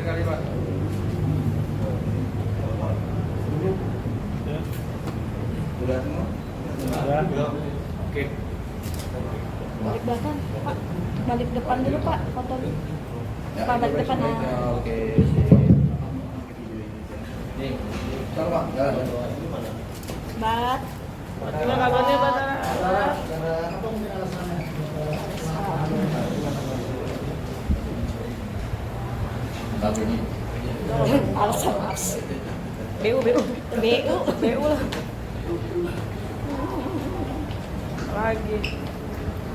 sekali Pak. Sudah semua? Sudah. Oke. Balik belakang, Pak. Balik depan dulu, Pak. Foto dulu. Ya, Pak, balik depan. Oke. Nih, taruh Pak. Jalan. Bat. Gimana kabarnya, Pak? Tapi ini Alasan. BU lah. Lagi.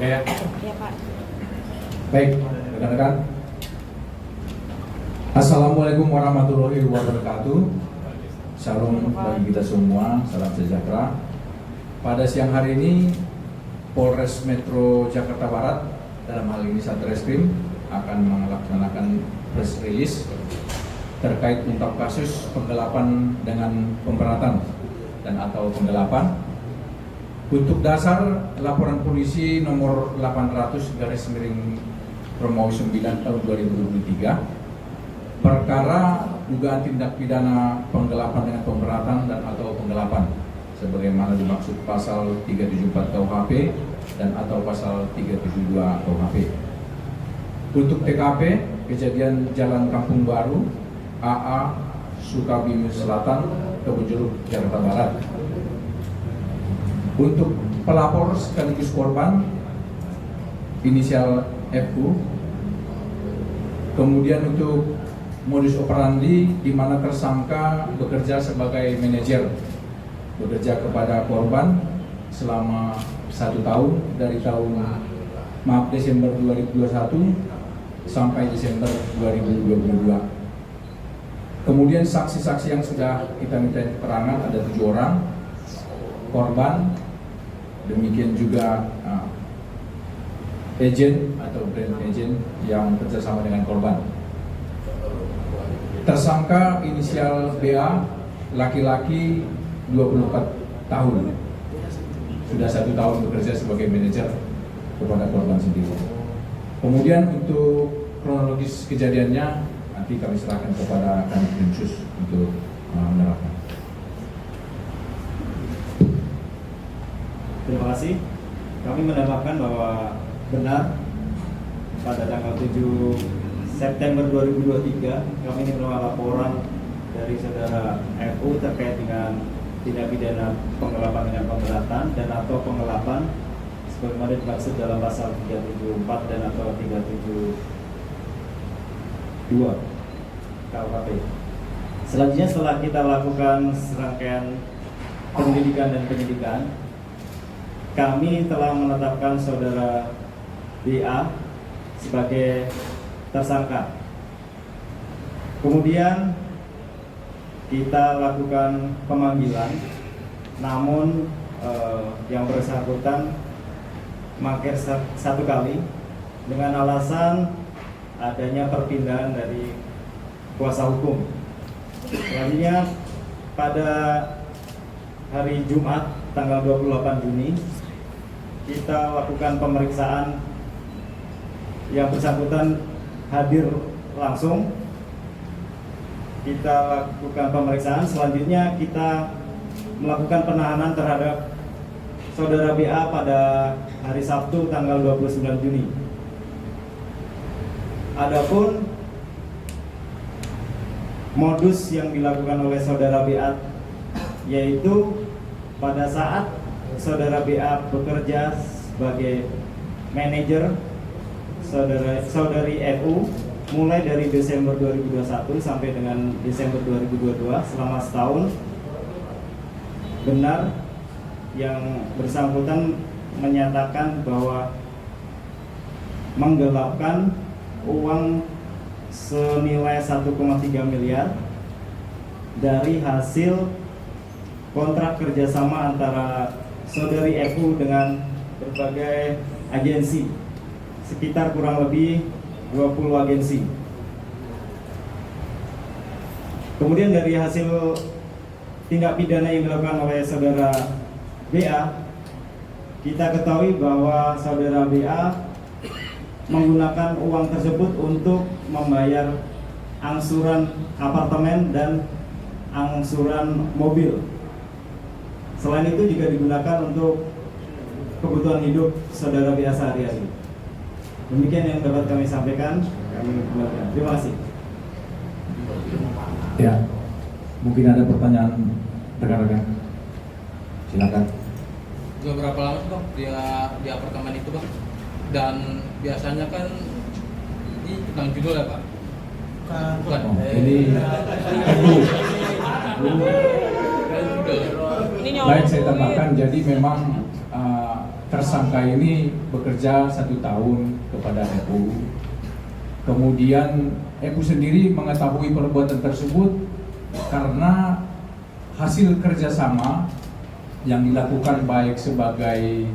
Ya, Ya, Pak. baik, rekan-rekan. Assalamualaikum warahmatullahi wabarakatuh. Shalom bagi kita semua, salam sejahtera. Pada siang hari ini, Polres Metro Jakarta Barat, dalam hal ini Satreskrim, akan melaksanakan press release terkait ungkap kasus penggelapan dengan pemberatan dan atau penggelapan. Untuk dasar laporan polisi nomor 800/9 tahun 2023, perkara dugaan tindak pidana penggelapan dengan pemberatan dan atau penggelapan sebagaimana dimaksud pasal 374 KUHP dan atau pasal 372 KUHP. Untuk TKP kejadian Jalan Kampung Baru AA Sukabumi Selatan, Kebonjeruk, Jakarta Barat. Untuk pelapor sekaligus korban inisial FU. Kemudian untuk modus operandi di mana tersangka bekerja sebagai manajer, bekerja kepada korban selama 1 tahun dari Desember 2021 sampai Desember 2022. Kemudian saksi-saksi yang sudah kita minta keterangan ada 7 orang korban, demikian juga agent atau brand agent yang kerjasama dengan korban. Tersangka inisial BA, laki-laki 24 tahun, sudah 1 tahun bekerja sebagai manajer kepada korban sendiri. Kemudian untuk kronologis kejadiannya nanti kami serahkan kepada Kanit Krimsus untuk menerapkan. Terima kasih. Kami mendapatkan bahwa benar pada tanggal 7 September 2023 kami menerima laporan dari saudara FU terkait dengan tindak pidana penggelapan dengan pemberatan dan atau penggelapan sebagaimana dimaksud dalam pasal 374 dan atau 372 KUHP. Selanjutnya setelah kita lakukan serangkaian penyelidikan dan penyidikan, kami telah menetapkan saudara BA sebagai tersangka. Kemudian kita lakukan pemanggilan, namun yang bersangkutan mangkir 1 kali dengan alasan adanya perpindahan dari kuasa hukum. Selanjutnya pada hari Jumat tanggal 28 Juni kita lakukan pemeriksaan, yang bersangkutan hadir langsung. Kita lakukan pemeriksaan, selanjutnya kita melakukan penahanan terhadap saudara BA pada hari Sabtu tanggal 29 Juni. Adapun modus yang dilakukan oleh saudara BA yaitu pada saat saudara BA bekerja sebagai manajer saudari FU mulai dari Desember 2021 sampai dengan Desember 2022 selama setahun, benar yang bersangkutan menyatakan bahwa menggelapkan uang senilai 1,3 miliar dari hasil kontrak kerjasama antara saudari FU dengan berbagai agensi, sekitar kurang lebih 20 agensi. Kemudian dari hasil tindak pidana yang dilakukan oleh saudara BA, kita ketahui bahwa saudara BA menggunakan uang tersebut untuk membayar angsuran apartemen dan angsuran mobil. Selain itu juga digunakan untuk kebutuhan hidup saudara BA sehari-hari. Demikian yang dapat kami sampaikan. Terima kasih. Ya, mungkin ada pertanyaan rekan-rekan. Silakan. Sudah berapa lama sih, Bang, di apartemen itu, Bang? Dan biasanya kan ini tentang judul ya, Pak? Bukan. Oh, ini Ini nyolong. baik, saya tambahkan. Jadi memang tersangka ini bekerja 1 tahun kepada FU. Kemudian FU sendiri mengetahui perbuatan tersebut karena hasil kerjasama yang dilakukan baik sebagai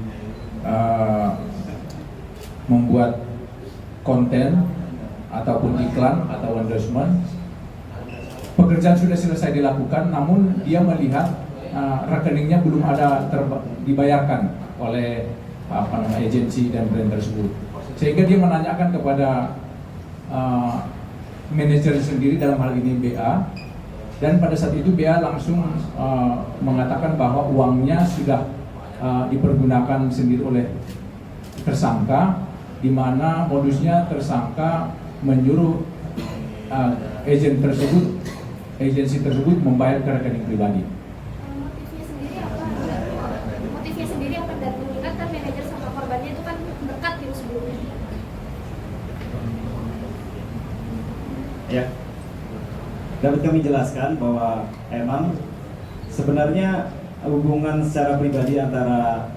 membuat konten ataupun iklan atau endorsement. Pekerjaan sudah selesai dilakukan, namun dia melihat rekeningnya belum ada dibayarkan oleh agensi dan brand tersebut, sehingga dia menanyakan kepada manajer sendiri, dalam hal ini BA, dan pada saat itu BA langsung mengatakan bahwa uangnya sudah dipergunakan sendiri oleh tersangka, di mana modusnya tersangka menyuruh agensi tersebut membayar ke rekening pribadi. Motifnya sendiri apa? Dan mengingat kan manajer sama korbannya itu kan dekat gitu sebelumnya. Ya, dapat kami jelaskan bahwa emang sebenarnya hubungan secara pribadi antara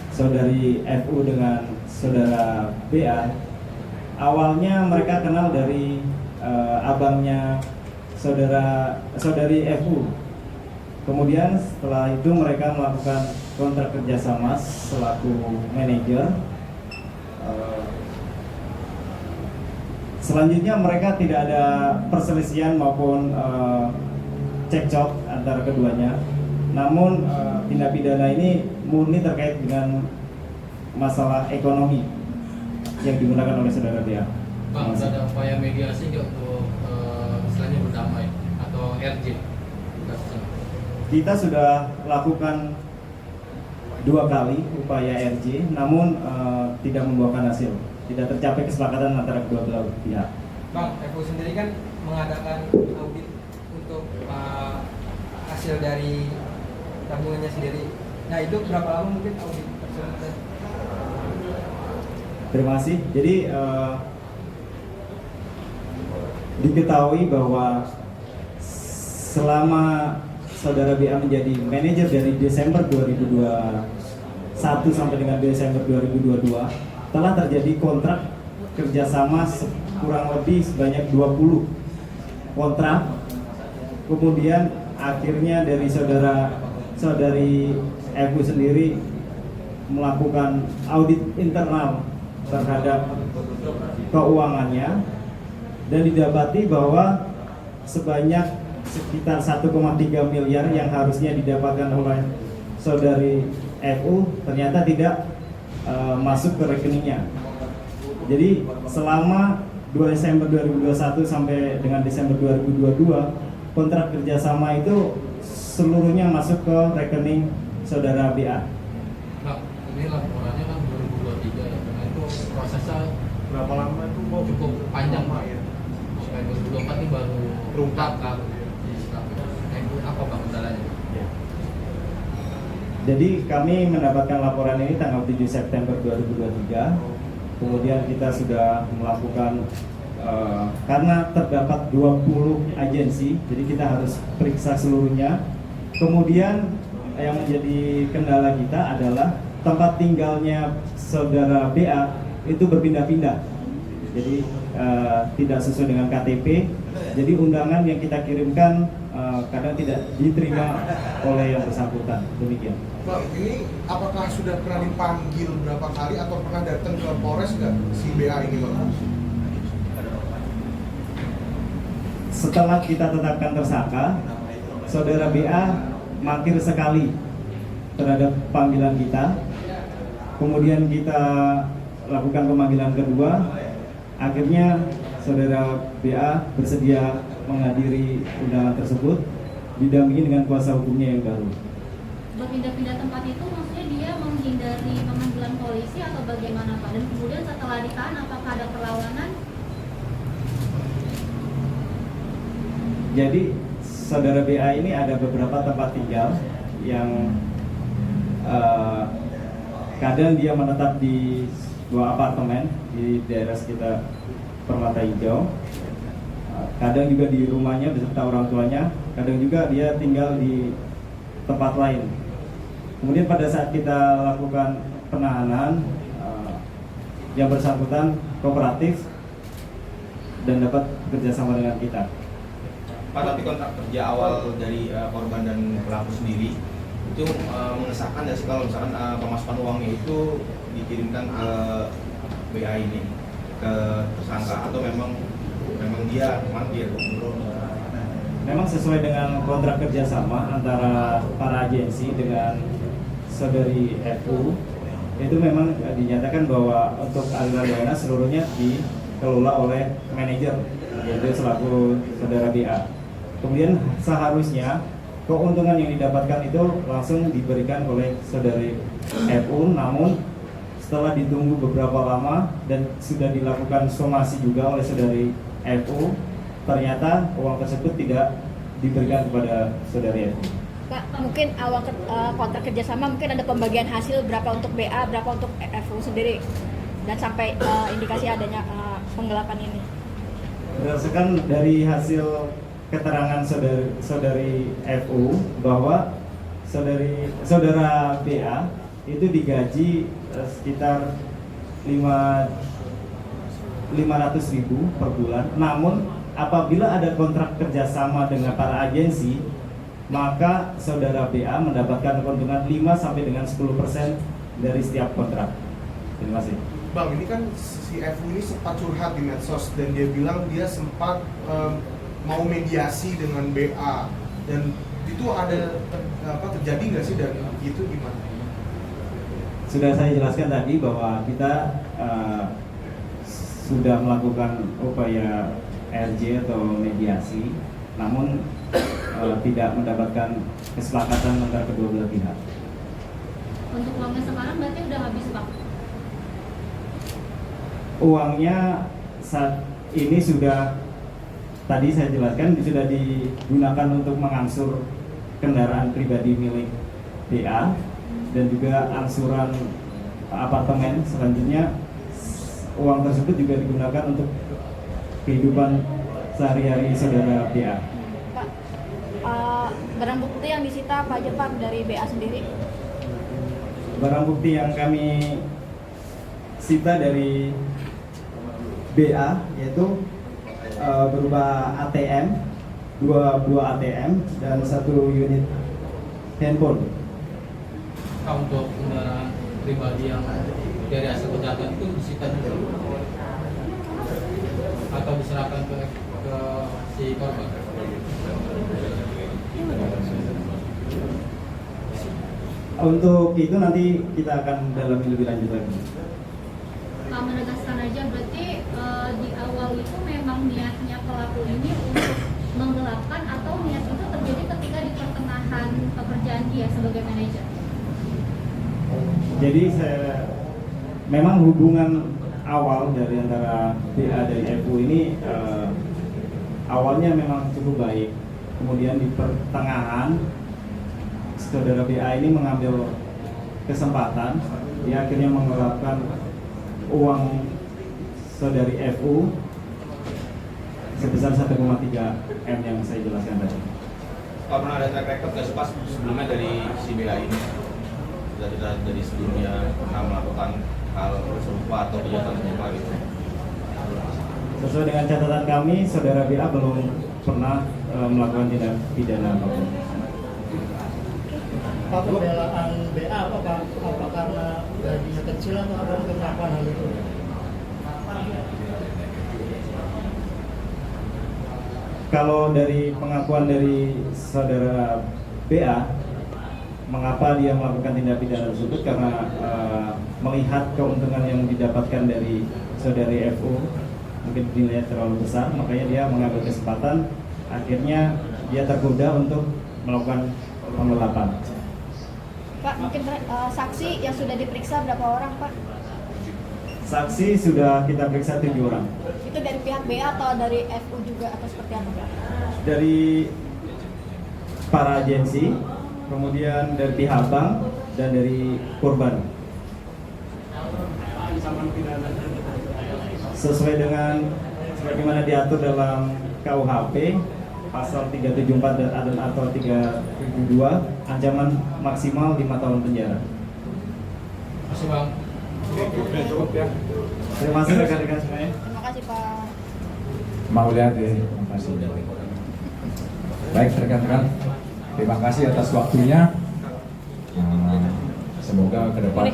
saudari FU dengan saudara BA, awalnya mereka kenal dari abangnya saudari FU. Kemudian setelah itu mereka melakukan kontrak kerjasama selaku manajer. Selanjutnya mereka tidak ada perselisihan maupun cekcok antara keduanya. Namun tindak pidana ini murni terkait dengan masalah ekonomi yang digunakan oleh saudara dia. Bang, ada upaya mediasi nggak untuk istilahnya berdamai atau RJ? Kita sudah lakukan 2 kali upaya RJ, namun tidak membuahkan hasil. Tidak tercapai kesepakatan antara kedua belah pihak. Bang, FU sendiri kan mengadakan audit untuk hasil dari tabungannya sendiri. Nah, itu berapa lama mungkin audit tersebut? Terima kasih. Jadi diketahui bahwa selama saudara BA menjadi manajer dari Desember 2021 sampai dengan Desember 2022, telah terjadi kontrak kerjasama kurang lebih sebanyak 20 kontrak. Kemudian akhirnya dari saudari FU sendiri melakukan audit internal terhadap keuangannya dan didapati bahwa sebanyak sekitar 1,3 miliar yang harusnya didapatkan oleh saudari FU ternyata tidak masuk ke rekeningnya. Jadi selama 2 Desember 2021 sampai dengan Desember 2022, kontrak kerjasama itu seluruhnya masuk ke rekening saudara BA. Nah, ini laporannya kan 2023 ya, karena itu prosesnya Berapa lama itu cukup panjang, Pak. Sampai 2024 ini baru terungkap kan. Nah, itu apa, Bang, kendalanya? Jadi kami mendapatkan laporan ini tanggal 7 September 2023. Kemudian kita sudah melakukan karena terdapat 20 agensi, jadi kita harus periksa seluruhnya. Kemudian yang menjadi kendala kita adalah tempat tinggalnya saudara BA itu berpindah-pindah. Jadi tidak sesuai dengan KTP. Jadi undangan yang kita kirimkan kadang tidak diterima oleh yang bersangkutan. Demikian. Bang, ini apakah sudah pernah dipanggil berapa kali atau pernah datang ke Polres nggak si BA ini, Bang? Setelah kita tetapkan tersangka, saudara BA mangkir sekali terhadap panggilan kita. Kemudian kita lakukan pemanggilan kedua. Akhirnya saudara BA bersedia menghadiri undangan tersebut didampingi dengan kuasa hukumnya yang baru. Berpindah-pindah tempat itu maksudnya dia menghindari pemanggilan polisi atau bagaimana Pak? Dan kemudian setelah ditahan apakah ada perlawanan? Jadi saudara BA ini ada beberapa tempat tinggal yang kadang dia menetap di 2 apartemen di daerah sekitar Permata Hijau, kadang juga di rumahnya beserta orang tuanya, kadang juga dia tinggal di tempat lain. Kemudian pada saat kita lakukan penahanan, yang bersangkutan kooperatif dan dapat bekerjasama dengan kita. Pak, tapi kontrak kerja awal dari korban dan pelaku sendiri itu mengesahkan nggak sih kalau misalkan pemasukan uangnya itu dikirimkan ke BA ini ke tersangka atau memang dia mangkir? Memang sesuai dengan kontrak kerjasama antara para agensi dengan saudari FU, itu memang dinyatakan bahwa untuk aliran dana seluruhnya dikelola oleh manajer, yaitu selaku saudara BA. Kemudian seharusnya keuntungan yang didapatkan itu langsung diberikan oleh saudari FU, namun setelah ditunggu beberapa lama dan sudah dilakukan somasi juga oleh saudari FU, ternyata uang tersebut tidak diberikan kepada saudari FU. Pak, mungkin awal kontrak kerjasama mungkin ada pembagian hasil berapa untuk BA, berapa untuk FU sendiri, dan sampai indikasi adanya penggelapan ini. Berdasarkan dari hasil keterangan saudari FU bahwa saudara BA itu digaji sekitar 500.000 per bulan. Namun apabila ada kontrak kerjasama dengan para agensi, maka saudara BA mendapatkan keuntungan 5 sampai dengan 10% dari setiap kontrak. Terima kasih. Bang, ini kan si FU ini sempat curhat di medsos dan dia bilang dia sempat mau mediasi dengan BA, dan itu ada terjadi nggak sih, dan itu gimana? Sudah saya jelaskan tadi bahwa kita sudah melakukan upaya RJ atau mediasi, namun tidak mendapatkan kesepakatan antara kedua belah pihak. Untuk uangnya sekarang berarti udah habis Pak? Uangnya saat ini sudah, tadi saya jelaskan, sudah digunakan untuk mengangsur kendaraan pribadi milik BA dan juga angsuran apartemen. Selanjutnya uang tersebut juga digunakan untuk kehidupan sehari-hari saudara BA. Pak, barang bukti yang disita apa aja Pak dari BA sendiri? Barang bukti yang kami sita dari BA yaitu berupa ATM, 2 buah ATM dan 1 unit handphone. Untuk kendaraan pribadi yang dari hasil kejahatan itu disita juga atau diserahkan ke si korban? Untuk itu nanti kita akan dalami lebih lanjut lagi. Pak, menegaskan aja berarti di awal itu memang niatnya pelaku ini untuk menggelapkan atau niat itu terjadi ketika di pertengahan pekerjaan dia sebagai manajer? Jadi memang hubungan awal dari antara BA dan FU ini awalnya memang cukup baik. Kemudian di pertengahan saudara BA ini mengambil kesempatan, dia akhirnya menggelapkan uang saudari FU sebesar 1,3 M yang saya jelaskan tadi. Pak, pernah ada track record nggak sih Pak sebelumnya dari si BA ini? Dari sebelumnya pernah melakukan hal serupa atau kejahatan serupa gitu? Sesuai dengan catatan kami, saudara BA belum pernah melakukan tindak pidana apapun. Pak, pembelaan BA apa karena gajinya kecil atau ada kenapa hal itu? Kalau dari pengakuan dari saudara BA, mengapa dia melakukan tindak pidana tersebut, karena melihat keuntungan yang didapatkan dari saudari FU mungkin nilainya terlalu besar, makanya dia mengambil kesempatan, akhirnya dia tergoda untuk melakukan penggelapan. Pak, mungkin saksi yang sudah diperiksa berapa orang, Pak? Saksi sudah kita periksa 7 orang. Itu dari pihak BA atau dari FU juga atau seperti apa, Pak? Dari para agensi, kemudian dari pihak bank, dan dari korban. Sesuai dengan sebagaimana diatur dalam KUHP pasal 374 dan atau 372, ancaman maksimal 5 tahun penjara. Masih bang. Cukup ya. Terima kasih rekan-rekan semuanya. Terima kasih, Pak. Mau lihat ya, terima kasih. Baik rekan-rekan, terima kasih atas waktunya. Semoga ke depan